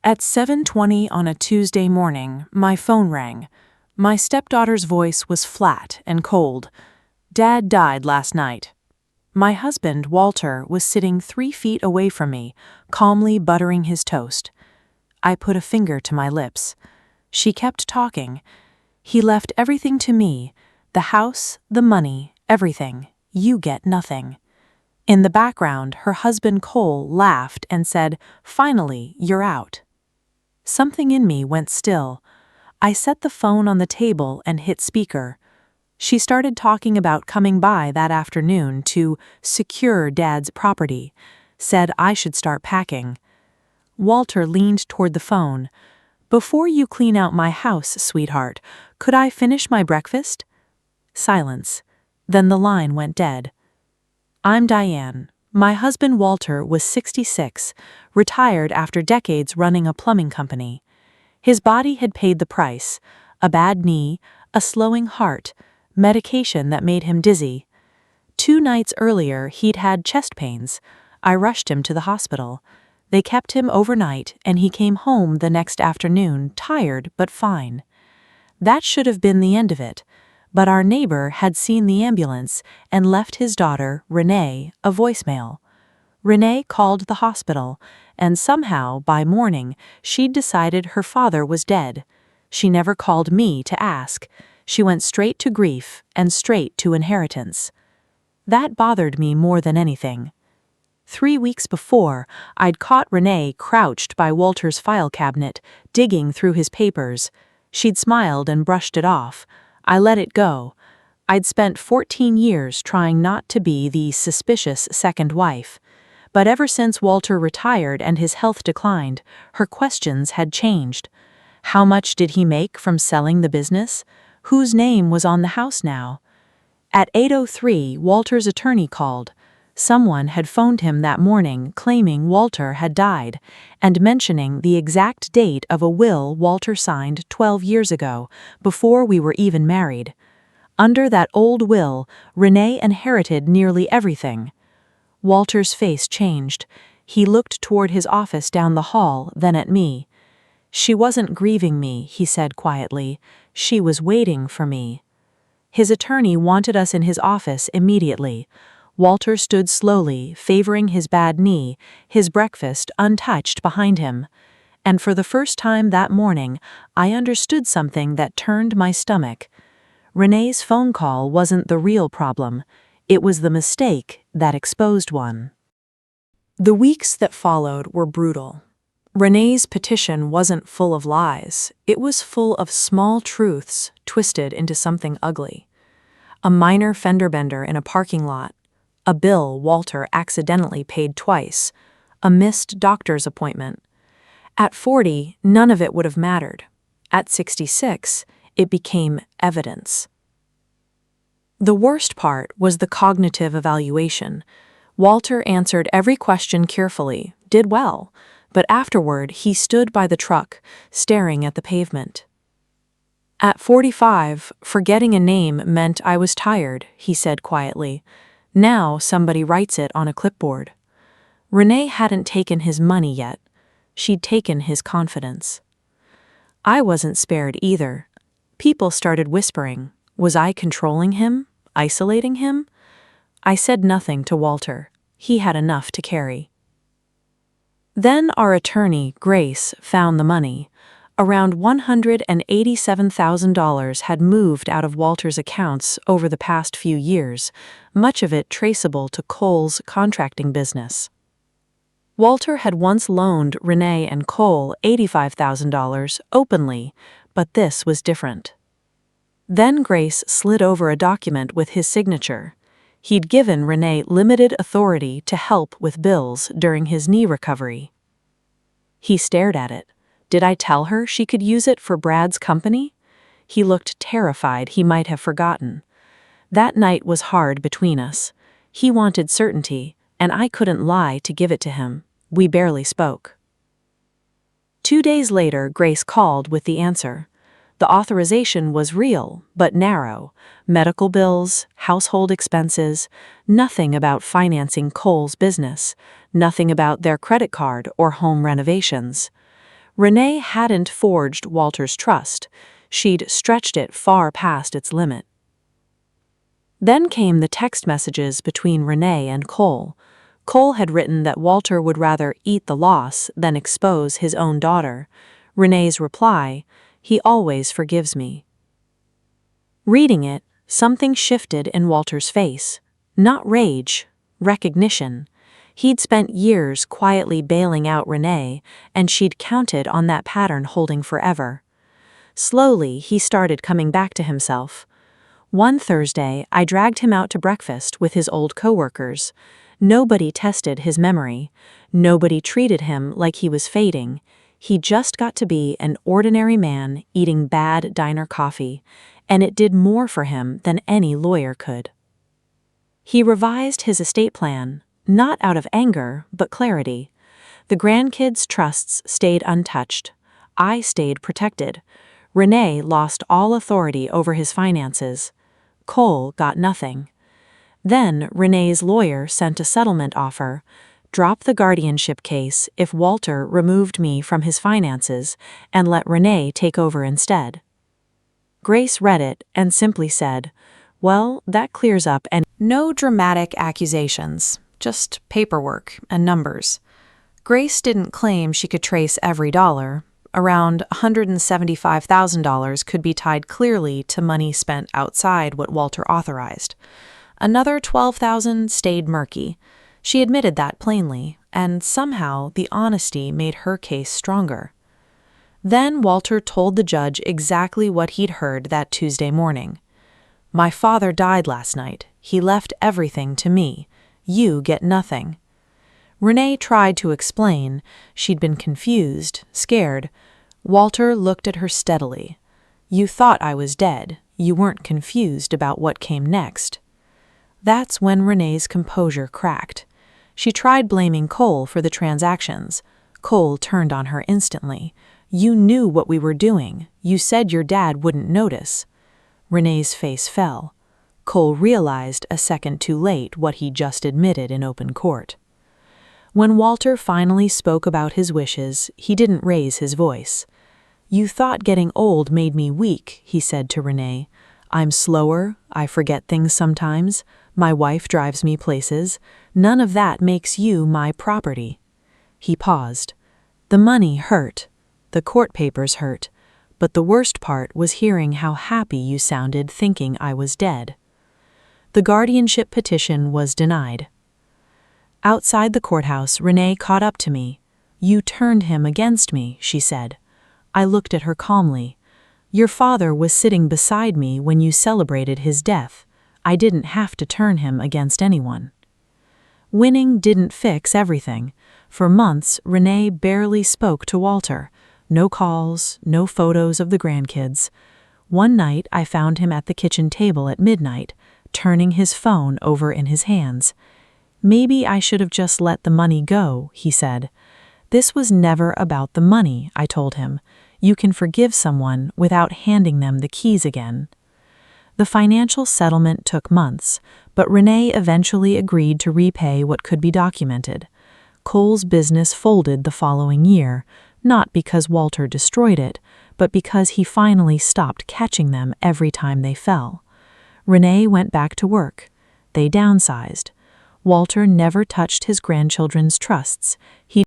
At 7:20 on a Tuesday morning, my phone rang. My stepdaughter's voice was flat and cold. "Dad died last night." My husband, Walter, was sitting 3 feet away from me, calmly buttering his toast. I put a finger to my lips. She kept talking. "He left everything to me, the house, the money, everything. You get nothing." In the background, her husband Cole laughed and said, "Finally, you're out." Something in me went still. I set the phone on the table and hit speaker. She started talking about coming by that afternoon to secure Dad's property, said I should start packing. Walter leaned toward the phone. "Before you clean out my house, sweetheart, could I finish my breakfast?" Silence. Then the line went dead. "I'm Diane. My husband Walter was 66, retired after decades running a plumbing company. His body had paid the price: a bad knee, a slowing heart, medication that made him dizzy. 2 nights earlier, he'd had chest pains. I rushed him to the hospital. They kept him overnight, and he came home the next afternoon, tired but fine. That should have been the end of it. But our neighbor had seen the ambulance and left his daughter, Renee, a voicemail. Renee called the hospital, and somehow, by morning, she'd decided her father was dead. She never called me to ask. She went straight to grief and straight to inheritance. That bothered me more than anything. 3 weeks before, I'd caught Renee crouched by Walter's file cabinet, digging through his papers. She'd smiled and brushed it off. I let it go. I'd spent 14 years trying not to be the suspicious second wife. But ever since Walter retired and his health declined, her questions had changed. How much did he make from selling the business? Whose name was on the house now? At 8:03, Walter's attorney called. Someone had phoned him that morning claiming Walter had died and mentioning the exact date of a will Walter signed 12 years ago, before we were even married. Under that old will, Renee inherited nearly everything. Walter's face changed. He looked toward his office down the hall, then at me. "She wasn't grieving me," he said quietly. "She was waiting for me." His attorney wanted us in his office immediately. Walter stood slowly, favoring his bad knee, his breakfast untouched behind him. And for the first time that morning, I understood something that turned my stomach. Renee's phone call wasn't the real problem. It was the mistake that exposed one. The weeks that followed were brutal. Renee's petition wasn't full of lies. It was full of small truths twisted into something ugly. A minor fender bender in a parking lot. A bill Walter accidentally paid twice. A missed doctor's appointment. At 40, none of it would have mattered. At 66, it became evidence. The worst part was the cognitive evaluation. Walter answered every question carefully, did well, but afterward he stood by the truck, staring at the pavement. At 45, forgetting a name meant I was tired, he said quietly. Now somebody writes it on a clipboard. Renee hadn't taken his money yet. She'd taken his confidence. I wasn't spared either. People started whispering. Was I controlling him? Isolating him? I said nothing to Walter. He had enough to carry. Then our attorney, Grace, found the money. Around $187,000 had moved out of Walter's accounts over the past few years, much of it traceable to Cole's contracting business. Walter had once loaned Renee and Cole $85,000 openly, but this was different. Then Grace slid over a document with his signature. He'd given Renee limited authority to help with bills during his knee recovery. He stared at it. Did I tell her she could use it for Brad's company? He looked terrified he might have forgotten. That night was hard between us. He wanted certainty, and I couldn't lie to give it to him. We barely spoke. 2 days later, Grace called with the answer. The authorization was real, but narrow. Medical bills, household expenses, nothing about financing Cole's business, nothing about their credit card or home renovations. Renee hadn't forged Walter's trust. She'd stretched it far past its limit. Then came the text messages between Renee and Cole. Cole had written that Walter would rather eat the loss than expose his own daughter. Renee's reply, "He always forgives me." Reading it, something shifted in Walter's face. Not rage, recognition. He'd spent years quietly bailing out Renee, and she'd counted on that pattern holding forever. Slowly, he started coming back to himself. One Thursday, I dragged him out to breakfast with his old coworkers. Nobody tested his memory. Nobody treated him like he was fading. He just got to be an ordinary man eating bad diner coffee, and it did more for him than any lawyer could. He revised his estate plan, not out of anger, but clarity. The grandkids' trusts stayed untouched. I stayed protected. Renee lost all authority over his finances. Cole got nothing. Then Renee's lawyer sent a settlement offer: drop the guardianship case if Walter removed me from his finances and let Renee take over instead. Grace read it and simply said, "Well, that clears up," and no dramatic accusations, just paperwork and numbers. Grace didn't claim she could trace every dollar. Around $175,000 could be tied clearly to money spent outside what Walter authorized. Another $12,000 stayed murky. She admitted that plainly, and somehow the honesty made her case stronger. Then Walter told the judge exactly what he'd heard that Tuesday morning. "My father died last night. He left everything to me. You get nothing." Renee tried to explain. She'd been confused, scared. Walter looked at her steadily. "You thought I was dead. You weren't confused about what came next." That's when Renee's composure cracked. She tried blaming Cole for the transactions. Cole turned on her instantly. "You knew what we were doing. You said your dad wouldn't notice." Renee's face fell. Cole realized a second too late what he just admitted in open court. When Walter finally spoke about his wishes, he didn't raise his voice. "You thought getting old made me weak," he said to Renee. "I'm slower, I forget things sometimes, my wife drives me places. None of that makes you my property." He paused. The money hurt. The court papers hurt. But the worst part was hearing how happy you sounded thinking I was dead. The guardianship petition was denied. Outside the courthouse, Renee caught up to me. "You turned him against me," she said. I looked at her calmly. "Your father was sitting beside me when you celebrated his death. I didn't have to turn him against anyone." Winning didn't fix everything. For months, Renee barely spoke to Walter. No calls, no photos of the grandkids. One night, I found him at the kitchen table at midnight, turning his phone over in his hands. "Maybe I should have just let the money go," he said. "This was never about the money," I told him. "You can forgive someone without handing them the keys again." The financial settlement took months, but Renee eventually agreed to repay what could be documented. Cole's business folded the following year, not because Walter destroyed it, but because he finally stopped catching them every time they fell. Renee went back to work. They downsized. Walter never touched his grandchildren's trusts. He